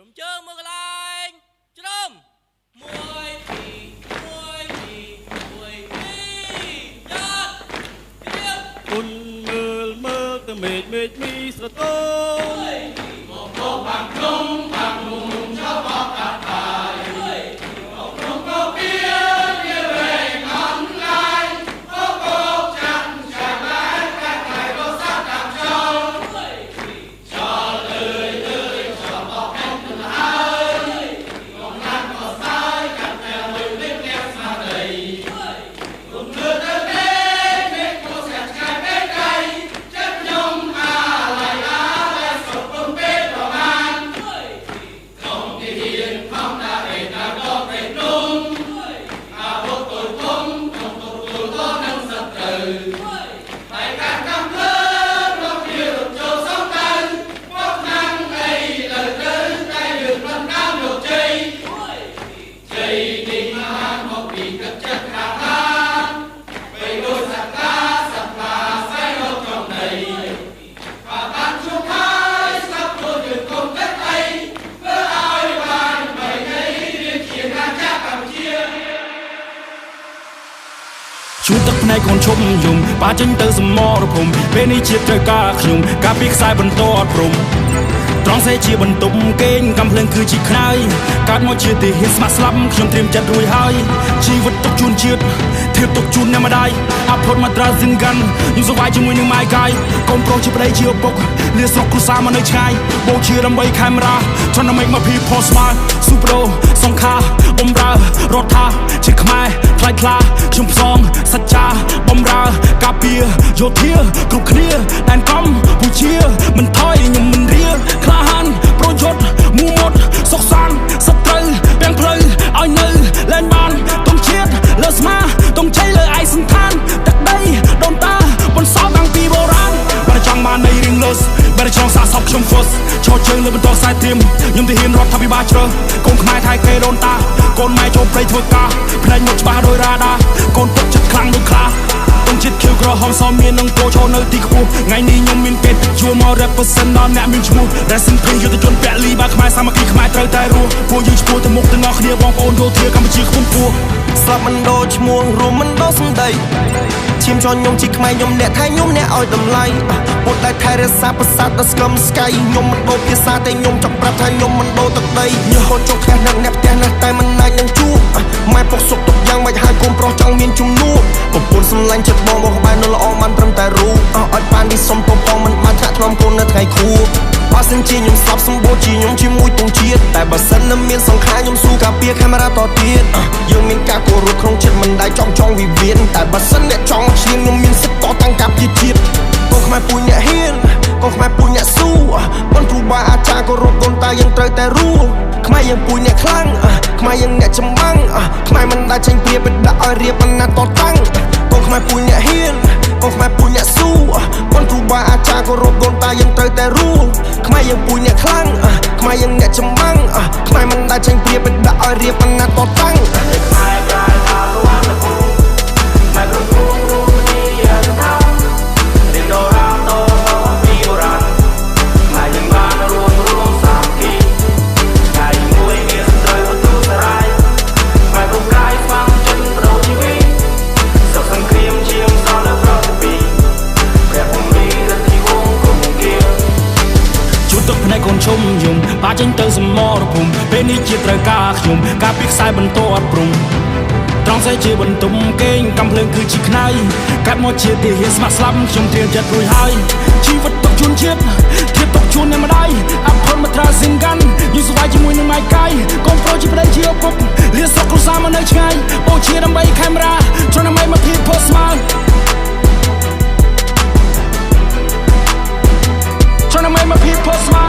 Trùm chơ mưa lạnh trùm mùi thì nhát Quân mơ tơ mệt mi sờ tôm một cô bằng trung bằng mùng cho bọc cả bài một trung cô kia kia về ngắm lai có cô chăn chàng lái các ngài có sát đằng sau cho lời cho bọc em từng hai còn nắng có sai cắt mèo mình biết leo xa đầy cùng đưa tới bên bên cô sẽ trái bên cây chất nhung lại lại sụp bông bếp vào mang không thì hiền không đã về đã có về đúng vô tội không có nâng sập từ tại càng cam lớn nó kia được châu sống tân quốc năng đây lời đến tay được lần cam được chi đi mà một vị cực chất hạ than về đôi sạc ta sập là say đâu trong này và tan chung hai sắp thôi được công tất tay với ai bàn bảy ngày liên chiến ngang cha Campuchia ជួទឹកភ្នែកកូនឈុំយំប៉ាចេញទៅសមរភូមិពេលនេះជាត្រូវការខ្ញុំការពីខ្សែបន្តអត់ព្រំត្រង់សេជាបន្ទប់គេងកំភ្លើងគឺជាខ្នើយកើតមកជាទីហ៊ានស្ម័គ្រស្លាប់ខ្ញុំត្រៀមចិត្តរួចហើយជីវិតទុកជូនជាតិធៀបទុកជូនអ្នកម្ដាយអាប់ផុតមកត្រាស៊ីនកាន់ខ្ញុំសុវ័យជាមួយនឹងម៉ាយកាយកូនប្រុសជាប្តីជាឪពុកលាស្រុកគ្រួសារមកនៅឆ្ងាយបូជាដើម្បីខេមរាចង់make my people smile ស៊ូប្រូសង្ខាបំរើរដ្ឋាជាខ្មែរថ្លៃថ្លាខ្ញុំផ្សងសច្ចាបំរើការពារយោធាគ្រប់គ្នាដែនកំពូជាមិនថយខ្ញុំមិនរៀលក្លាហានប្រយុទ្ធមូមុតសុខសាន្តសត្រូវទាំងផ្លូវឲ្យនៅលែងបានទុំជាតិលើស្មាទុំជ័យលើឯកសន្តានទឹកដីដូនតាបន្សល់តាំងពីបុរាណបើចង់បាននៃរៀងលឹសបើចង់សាកសពខ្ញុំ first ឈរជើងលើបន្តខ្សែត្រៀមខ្ញុំទៅហ៊ានរដ្ឋាភិបាលជ្រើកូនខ្មែរថៃគេដូនតាកូនម៉ែចូលព្រៃធ្វើការផ្នែកមុខច្បាស់ដោយរ៉ាដាកូនទឹកចិត្តខ្លាំងដូចខ្លាទុំជាតិខៀវក្រហមសមមាននឹងគោឈរនៅទីខ្ពស់ថ្ងៃនេះខ្ញុំមានគេជួលមក represent ដល់អ្នកមានឈ្មោះ Rest in peace យុទ្ធជនពលីបាខ្មែរសាមគ្គីខ្មែរត្រូវតែរស់ពួកយើងឈ្មោះទៅមុខទាំងអស់គ្នាបងប្អូនយោធាកម្ពុជាខ្ពង់ខ្ពស់ស្លាប់មិនដូរឈ្មោះរួមមិនដូរសម្ដីឈាមជន់ខ្ញុំជាខ្មែរខ្ញុំអ្នកថៃខ្ញុំអ្នកឲ្យតម្លៃពុតតែថែរក្សាប្រាសាទដល់ស្គមស្កៃខ្ញុំមិនដូរភាសាតែខ្ញុំចង់ប្រាប់ថាខ្ញុំមិនដូរទឹកដីញើសកូនចុកផ្ទះនឹកអ្នកផ្ទះណាស់តែមិនអាចនឹងជួបម៉ែពុកសុកទុកយ៉ាងមិនហើយកូនប្រុសចង់មានជំនួសប្រពន្ធសម្លាញ់ចិត្តបងក្បែរនៅល្អបានត្រឹមតែរូបអត់បាននេះសុំពំមិនបានថ្នាក់ថ្នមកូននៅថ្ងៃខួបបើសិនជាខ្ញុំស្លាប់សម្បូរជាខ្ញុំជាមួយទងជាតិតែបើសិននៅមានសង្ខារខ្ញុំស៊ូការពារកាមេរ៉ាតទៀតយើងមានការគោរពក្នុងចិត្តមិនដែលចង់វិវាទតែបើសិនអ្នកចង់ឈ្លានខ្ញុំមានសិទ្ធិតតាំងការពារជាតិកូនខ្មែរពូជអ្នកហ៊ានកូនខ្មែរពូជអ្នកស៊ូបងគ្រូបាអាចារ្យគោរពកូនតាយើងត្រូវតែរួខ្មែរយើងពូជអ្នកខ្លាំងខ្មែរយើងអ្នកចម្បាំងខ្មែរមិនដែលចេញព្រាបដាក់ឲ្យរៀបបណ្ណាតតាំងកូនខ្មែរពូជអ្នកហ៊ានកូនខ្មែរពូជអ្នកស៊ូបងគ្រូបាអាចារ្យគោរពកូនតាយើងត្រូវតែរួខ្មែរយើងពូជអ្នកខ្លាំងខ្មែរយើងអ្នកចម្បាំងខ្មែរមិនដែលចេញព្រាបដាក់ឲ្យរៀបបណ្ណាតតាំងកូនឈុំយំបាចេញទៅសមរភូមិពេលនេះជាត្រូវការខ្ញុំការពីខ្សែបន្តអត់ព្រំត្រង់សេជាបន្ទុំគេងកំភ្លើងគឺជាខ្នើយកាត់មកជាទីហ៊ានស្ម័គ្រស្លាប់ខ្ញុំត្រៀមចិត្តរួចហើយជីវិតទុកជូនជាតិធៀបទុកជូនអ្នកម្ដាយអាប់ផុតមកត្រាស៊ីនកាន់យូរសុវ័យជាមួយនឹងម៉ាយកាយកូនប្រុសជាប្តីជាឪពុកលាស្រុកគ្រួសារមកនៅឆ្ងាយបូជាដើម្បីខេមរាចង់make my people smile trying to make my people smile